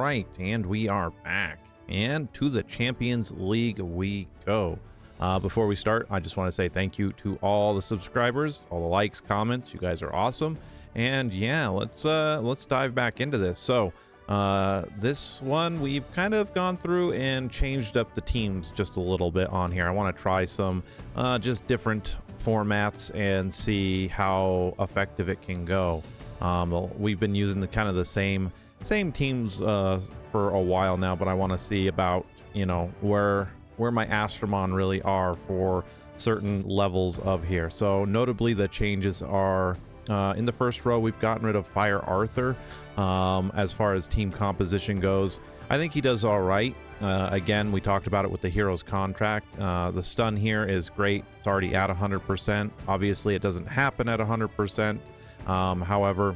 right, and we are back. And to the Champions League we go. Before we start, I just want to say thank you to all the subscribers, all the likes, comments. You guys are awesome. And yeah, let's dive back into this. So this one we've kind of gone through and changed up the teams just a little bit on here. I want to try some just different formats and see how effective it can go. We've been using the kind of the same teams for a while now, but I want to see about, you know, where my Astromon really are for certain levels of here. So notably the changes are in the first row we've gotten rid of Fire Arthur. As far as team composition goes, I think he does all right. Again, we talked about it with the hero's contract. The stun here is great. It's already at 100%. Obviously it doesn't happen at 100%. However,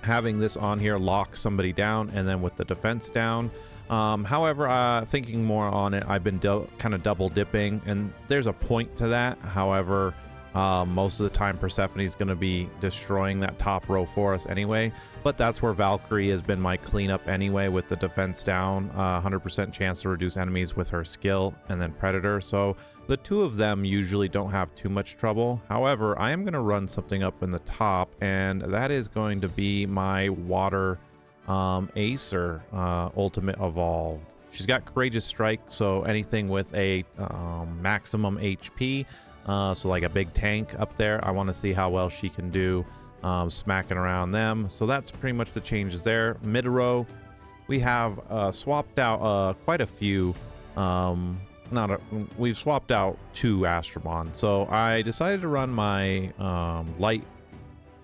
having this on here locks somebody down, and then with the defense down. However, thinking more on it, I've been kind of double dipping, and there's a point to that. However, most of the time Persephone is going to be destroying that top row for us anyway, but that's where Valkyrie has been my cleanup anyway, with the defense down, 100% chance to reduce enemies with her skill, and then Predator. So the two of them usually don't have too much trouble. However, I am going to run something up in the top, and that is going to be my Water Acer Ultimate Evolved. She's got Courageous Strike, so anything with a maximum HP, so like a big tank up there, I want to see how well she can do smacking around them. So that's pretty much the changes there. Mid row, we have swapped out quite a few. We've swapped out 2 Astromon. So I decided to run my light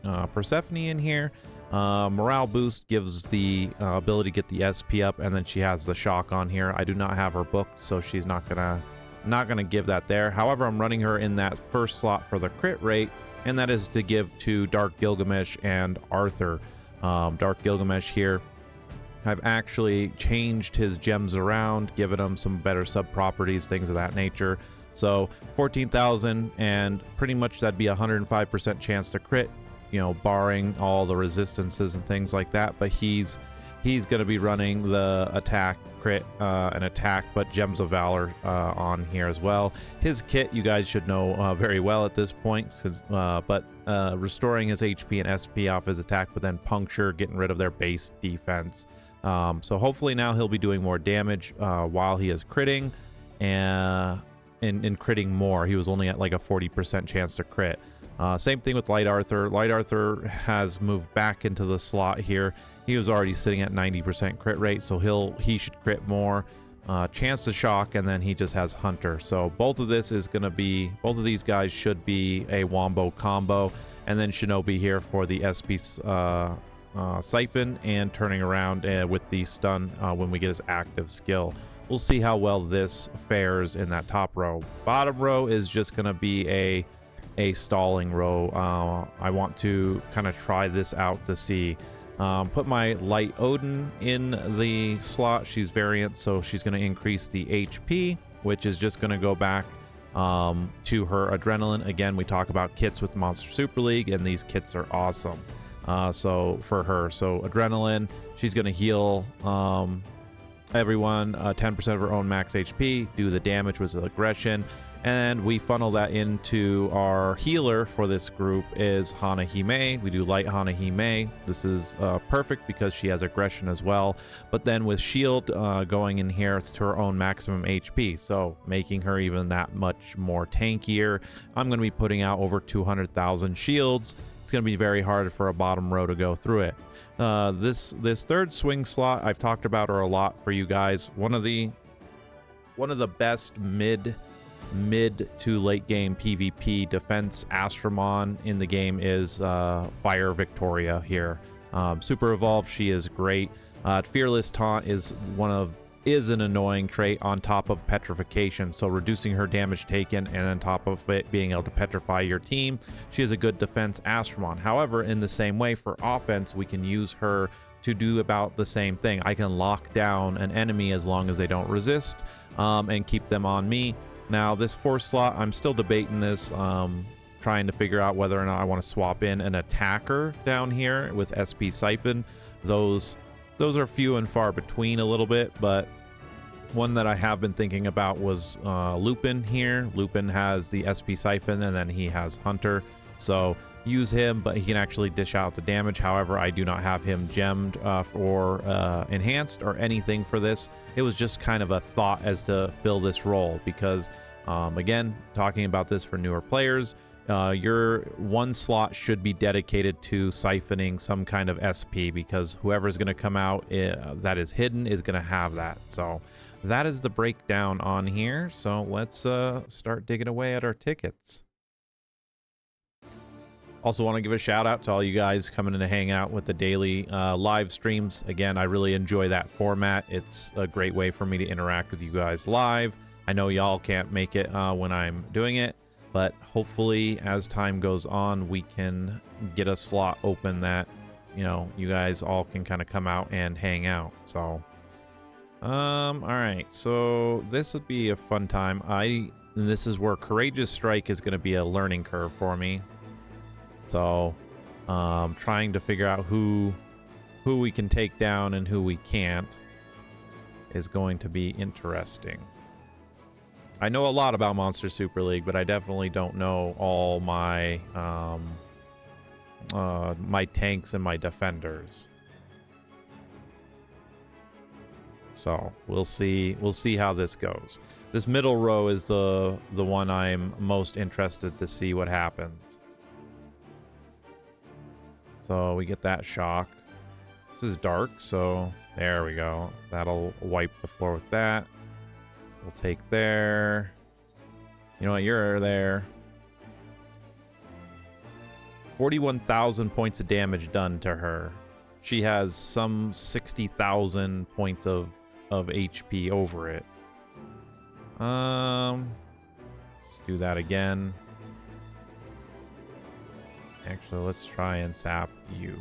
Persephone in here. Morale boost gives the ability to get the SP up, and then she has the shock on here. I do not have her booked, so she's not gonna give that there. However, I'm running her in that first slot for the crit rate, and that is to give to Dark Gilgamesh and Arthur. Dark Gilgamesh here, I've actually changed his gems around, given him some better sub properties, things of that nature. So 14,000, and pretty much that'd be 105% chance to crit, you know, barring all the resistances and things like that. But he's going to be running the attack, crit, and attack, but Gems of Valor on here as well. His kit you guys should know very well at this point, but restoring his HP and SP off his attack, but then puncture, getting rid of their base defense. So hopefully now he'll be doing more damage while he is critting, and critting more. He was only at like a 40% chance to crit. Same thing with Light Arthur. Light Arthur has moved back into the slot here. He was already sitting at 90% crit rate, so he should crit more. Chance to shock, and then he just has Hunter. So both of these guys should be a Wombo combo, and then Shinobi here for the SP Siphon and turning around with the stun when we get his active skill. We'll see how well this fares in that top row. Bottom row is just going to be a stalling row. I want to kind of try this out to see. Put my Light Odin in the slot. She's variant, so she's going to increase the HP, which is just going to go back to her Adrenaline. Again, we talk about kits with Monster Super League, and these kits are awesome. So for her, so Adrenaline, she's going to heal everyone 10% of her own max HP, do the damage with aggression, and we funnel that into our healer for this group is Hanahime. We do light Hanahime. This is perfect because she has aggression as well, but then with shield going in here, it's to her own maximum HP, so making her even that much more tankier. I'm going to be putting out over 200,000 shields. It's going to be very hard for a bottom row to go through it. This third swing slot, I've talked about her a lot for you guys. One of the best mid to late game PvP defense Astromon in the game is Fire Victoria here. Super evolved, she is great. Fearless Taunt is an annoying trait on top of petrification, so reducing her damage taken, and on top of it being able to petrify your team, she is a good defense Astromon. However, in the same way, for offense, we can use her to do about the same thing. I can lock down an enemy as long as they don't resist, and keep them on me. Now this fourth slot, I'm still debating this, trying to figure out whether or not I want to swap in an attacker down here with SP Siphon. Those those are few and far between a little bit, but one that I have been thinking about was Lupin here. Lupin has the SP Siphon, and then he has Hunter. So use him, but he can actually dish out the damage. However, I do not have him gemmed or enhanced or anything for this. It was just kind of a thought as to fill this role because, again, talking about this for newer players, your one slot should be dedicated to siphoning some kind of SP because whoever's going to come out that is hidden is going to have that. So that is the breakdown on here. So let's start digging away at our tickets. Also want to give a shout out to all you guys coming in to hang out with the daily live streams. Again, I really enjoy that format. It's a great way for me to interact with you guys live. I know y'all can't make it when I'm doing it, but hopefully as time goes on, we can get a slot open that, you know, you guys all can kind of come out and hang out. So, all right. So this would be a fun time. This is where Courageous Strike is going to be a learning curve for me. So, trying to figure out who we can take down and who we can't is going to be interesting. I know a lot about Monster Super League, but I definitely don't know all my my tanks and my defenders. So we'll see how this goes. This middle row is the one I'm most interested to see what happens. So we get that shock. This is dark, so there we go. That'll wipe the floor with that. We'll take there. You know what? You're there. 41,000 points of damage done to her. She has some 60,000 points of HP over it. Let's do that again. Actually, let's try and sap you.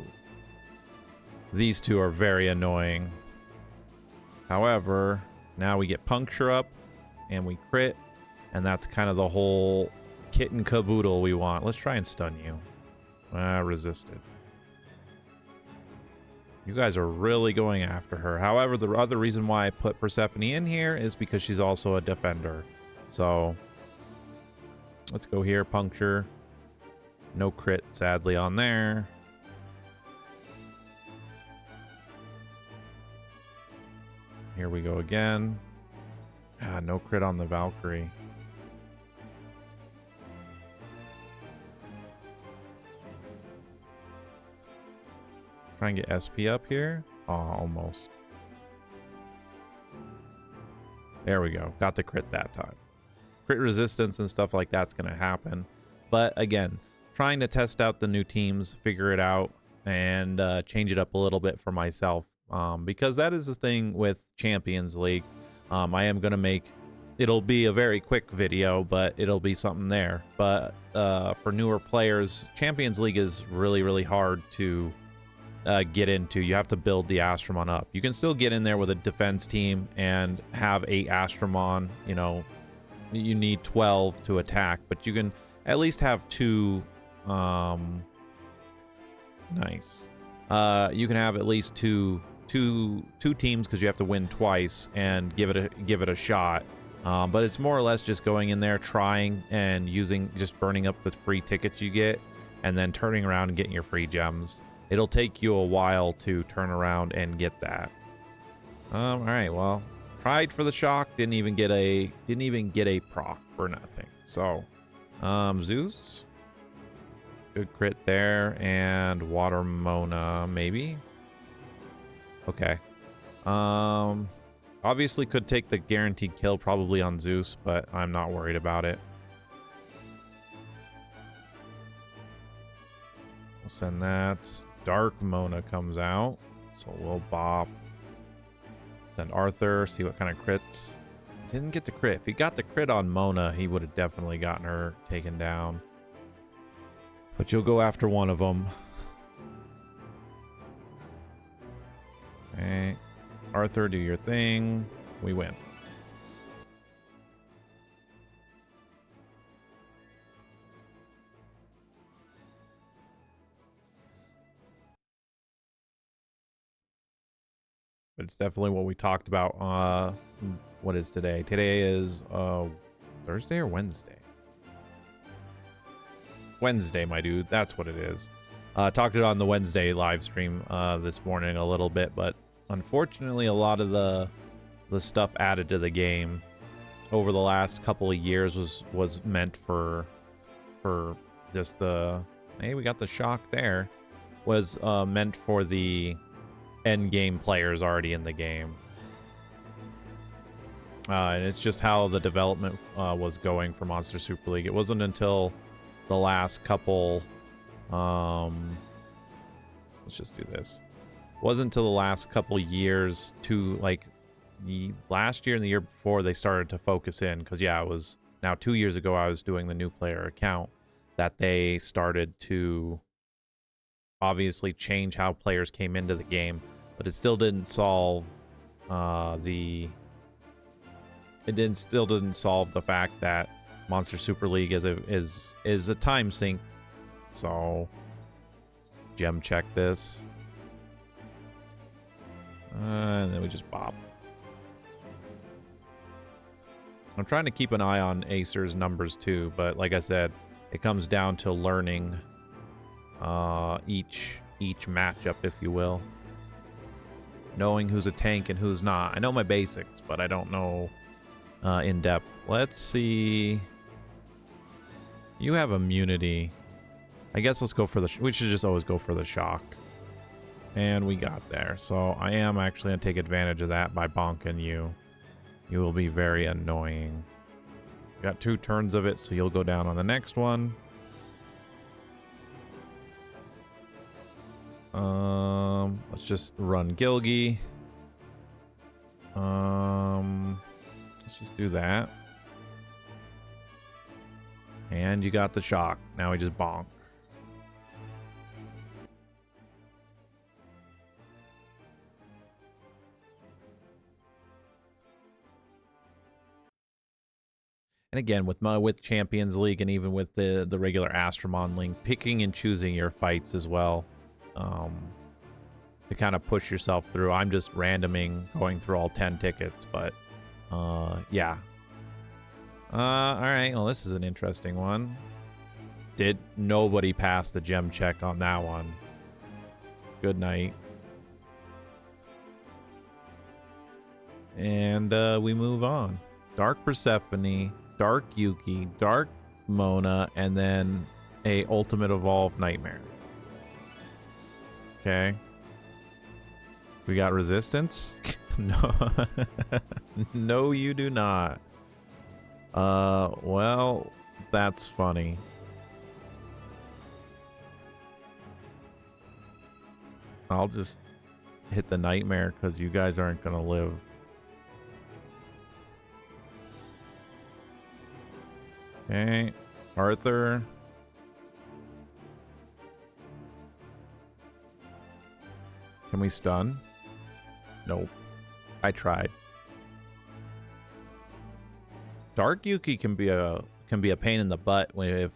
These two are very annoying. However, now we get puncture up and we crit, and that's kind of the whole kit and caboodle we want. Let's try and stun you. Resisted. You guys are really going after her. However, the other reason why I put Persephone in here is because she's also a defender. So let's go here, puncture. No crit, sadly, on there. Here we go again. Ah, no crit on the Valkyrie. Try and get SP up here. Oh, almost. There we go. Got the crit that time. Crit resistance and stuff like that's going to happen. But again, trying to test out the new teams, figure it out, and change it up a little bit for myself. Because that is the thing with Champions League. I am going to make... It'll be a very quick video, but it'll be something there. But for newer players, Champions League is really, really hard to get into. You have to build the Astromon up. You can still get in there with a defense team and have 8 Astromon. You know, you need 12 to attack, but you can at least have 2... nice. You can have at least two teams because you have to win twice and give it a shot. But it's more or less just going in there, trying and just burning up the free tickets you get, and then turning around and getting your free gems. It'll take you a while to turn around and get that. All right. Well, tried for the shock, didn't even get a proc for nothing. So, Zeus. Good crit there, and Water Mona, maybe? Okay. Obviously could take the guaranteed kill probably on Zeus, but I'm not worried about it. We'll send that. Dark Mona comes out, so we'll bop. Send Arthur, see what kind of crits. Didn't get the crit. If he got the crit on Mona, he would have definitely gotten her taken down. But you'll go after one of them. Okay. Arthur, do your thing. We win. but it's definitely what we talked about. What is today? Today is Thursday or Wednesday? Wednesday, my dude. That's what it is. Talked it on the Wednesday live stream this morning a little bit, but unfortunately, a lot of the stuff added to the game over the last couple of years was meant for just the hey, we got the shock there. Was meant for the end game players already in the game. And it's just how the development was going for Monster Super League. It wasn't until the last couple let's just do this. It wasn't until the last couple years to like last year and the year before they started to focus in, because yeah, it was now 2 years ago I was doing the new player account that they started to obviously change how players came into the game, but it still didn't solve still didn't solve the fact that Monster Super League is a time sink. So gem check this. And then we just bop. I'm trying to keep an eye on Acer's numbers too, but like I said, it comes down to learning each matchup, if you will. Knowing who's a tank and who's not. I know my basics, but I don't know in depth. Let's see. You have immunity. I guess let's go for we should just always go for the shock. And we got there. So I am actually going to take advantage of that by bonking you. You will be very annoying. Got 2 turns of it, so you'll go down on the next one. Let's just run Gilgi. Let's just do that. And you got the shock. Now we just bonk. And again, with Champions League and even with the regular Astromon link, picking and choosing your fights as well, to kind of push yourself through. I'm just randoming, going through all 10 tickets, but yeah. All right. Well, this is an interesting one. Did nobody pass the gem check on that one? Good night. And we move on. Dark Persephone, Dark Yuki, Dark Mona, and then a Ultimate Evolve Nightmare. Okay. We got resistance? No. No, you do not. Well, that's funny. I'll just hit the Nightmare because you guys aren't gonna live. Okay, Arthur. Can we stun? Nope. I tried. Dark Yuki can be a pain in the butt if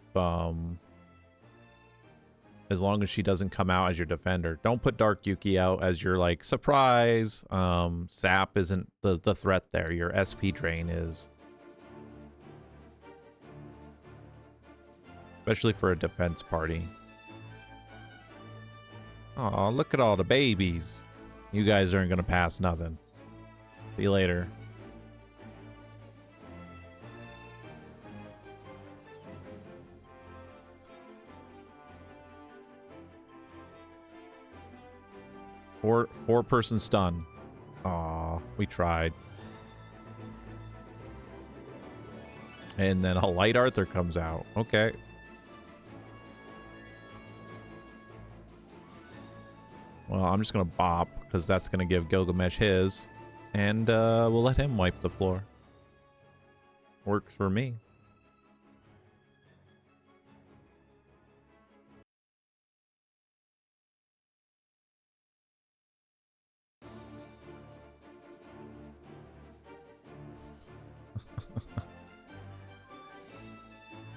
as long as she doesn't come out as your defender. Don't put Dark Yuki out as your like surprise. Sap isn't the threat there. Your SP drain is. Especially for a defense party. Oh, look at all the babies. You guys aren't gonna pass nothing. See you later. Four-person stun. Aw, we tried. And then a light Arthur comes out. Okay. Well, I'm just going to bop, because that's going to give Gilgamesh his. And we'll let him wipe the floor. Works for me.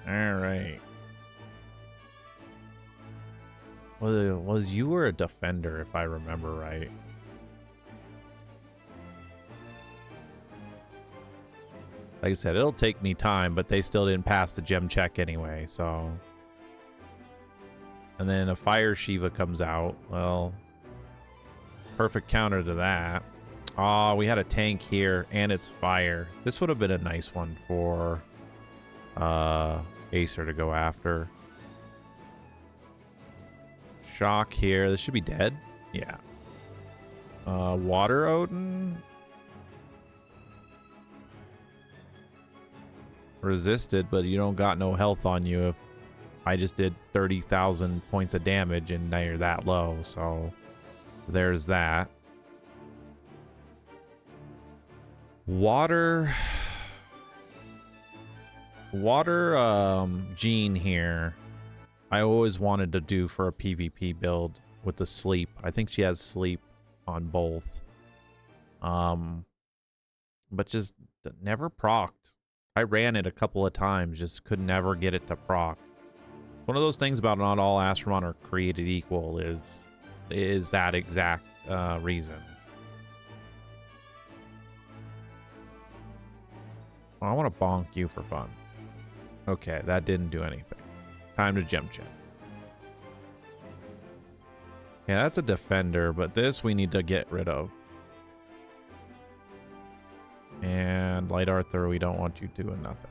Alright. Was you were a defender, if I remember right? Like I said, it'll take me time, but they still didn't pass the gem check anyway, so. And then a Fire Shiva comes out. Well, perfect counter to that. Oh, we had a tank here, and it's fire. This would have been a nice one for Acer to go after. Shock here. This should be dead. Yeah. Water Odin. Resisted, but you don't got no health on you if I just did 30,000 points of damage and now you're that low. So there's that. Water Jean here. I always wanted to do for a PvP build with the sleep. I think she has sleep on both. But just never procced. I ran it a couple of times, just could never get it to proc. One of those things about not all Astromon are created equal is that exact reason. I want to bonk you for fun. Okay, that didn't do anything. Time to gem check. Yeah, that's a defender, but this we need to get rid of. And Light Arthur, we don't want you doing nothing.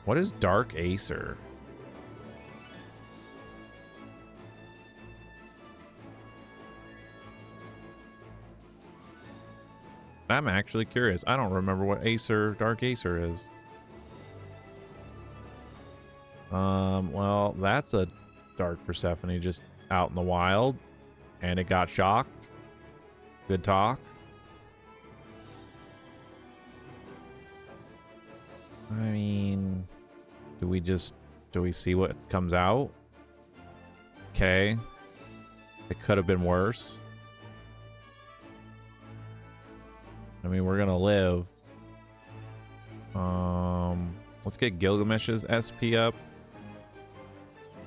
What is Dark Acer? I'm actually curious. I don't remember what Dark Acer is. Well, that's a Dark Persephone just out in the wild, and it got shocked. Good talk. I mean, do we see what comes out? Okay. It could have been worse. I mean, we're gonna live. Let's get Gilgamesh's SP up.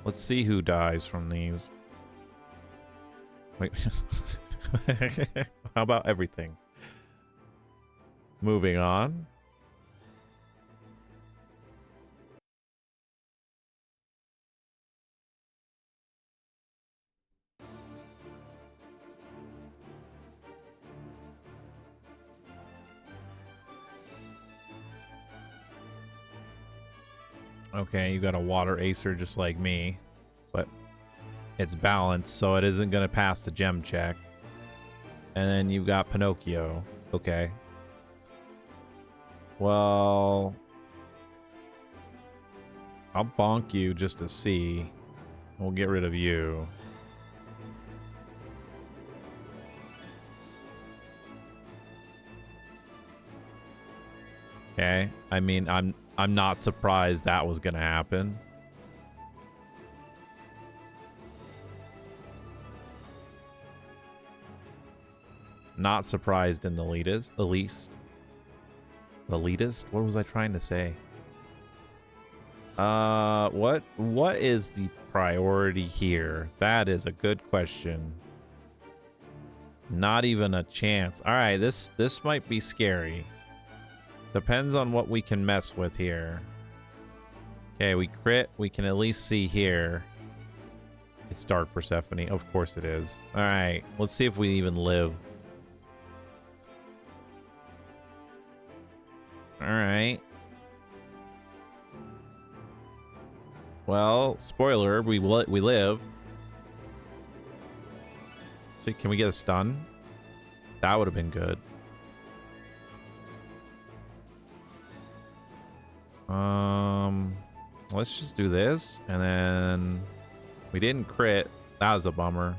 Let's see who dies from these. Wait. How about everything? Moving on. Okay, you got a water acer just like me, but it's balanced, so it isn't going to pass the gem check. And then you've got Pinocchio. Okay. Well, I'll bonk you just to see. We'll get rid of you. Okay. I mean, I'm not surprised that was gonna happen. Not surprised in the least. The least? What was I trying to say? What is the priority here? That is a good question. Not even a chance. All right, this might be scary. Depends on what we can mess with here. Okay, we crit. We can at least see here. It's Dark Persephone. Of course it is. All right, let's see if we even live. All right. Well, spoiler, we live. See, can we get a stun? That would have been good. Let's just do this, and then we didn't crit. That was a bummer.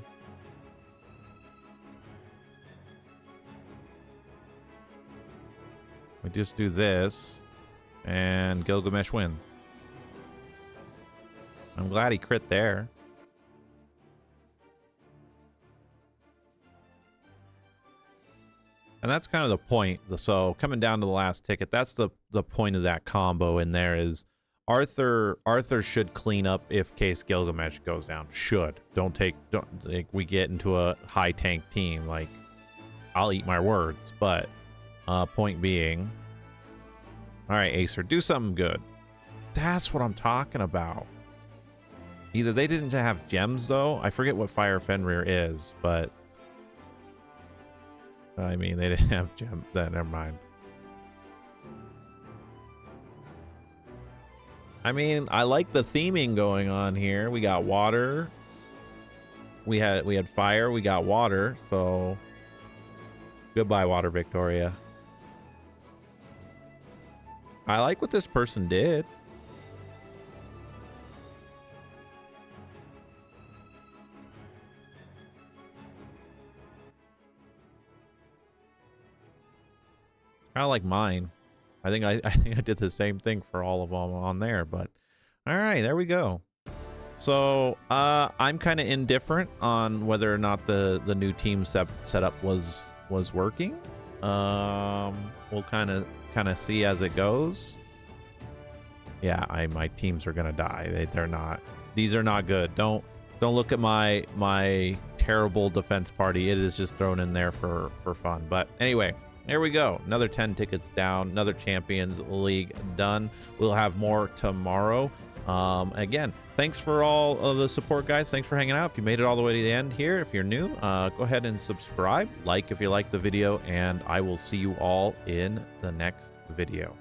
We just do this, and Gilgamesh wins. I'm glad he crit there. And that's kind of the point. So coming down to the last ticket, that's the point of that combo in there is Arthur should clean up if case Gilgamesh goes down. Should. Don't like we get into a high tank team. Like, I'll eat my words, but point being, All right, Acer, do something good. That's what I'm talking about. Either they didn't have gems, though. I forget what Fire Fenrir is, but... I mean, they didn't have gems. Never mind. I mean, I like the theming going on here. We got water. We had fire. We got water. So, goodbye, Water Victoria. I like what this person did. Kind of like mine. I think I did the same thing for all of them on there, but all right, there we go. So I'm kind of indifferent on whether or not the new team setup was working. We'll kind of see as it goes. Yeah, my teams are gonna die. They're not. These are not good. Don't look at my terrible defense party. It is just thrown in there for fun. But anyway. There we go. Another 10 tickets down. Another Champions League done. We'll have more tomorrow. Again, thanks for all of the support, guys. Thanks for hanging out. If you made it all the way to the end here, if you're new, go ahead and subscribe. Like if you liked the video, and I will see you all in the next video.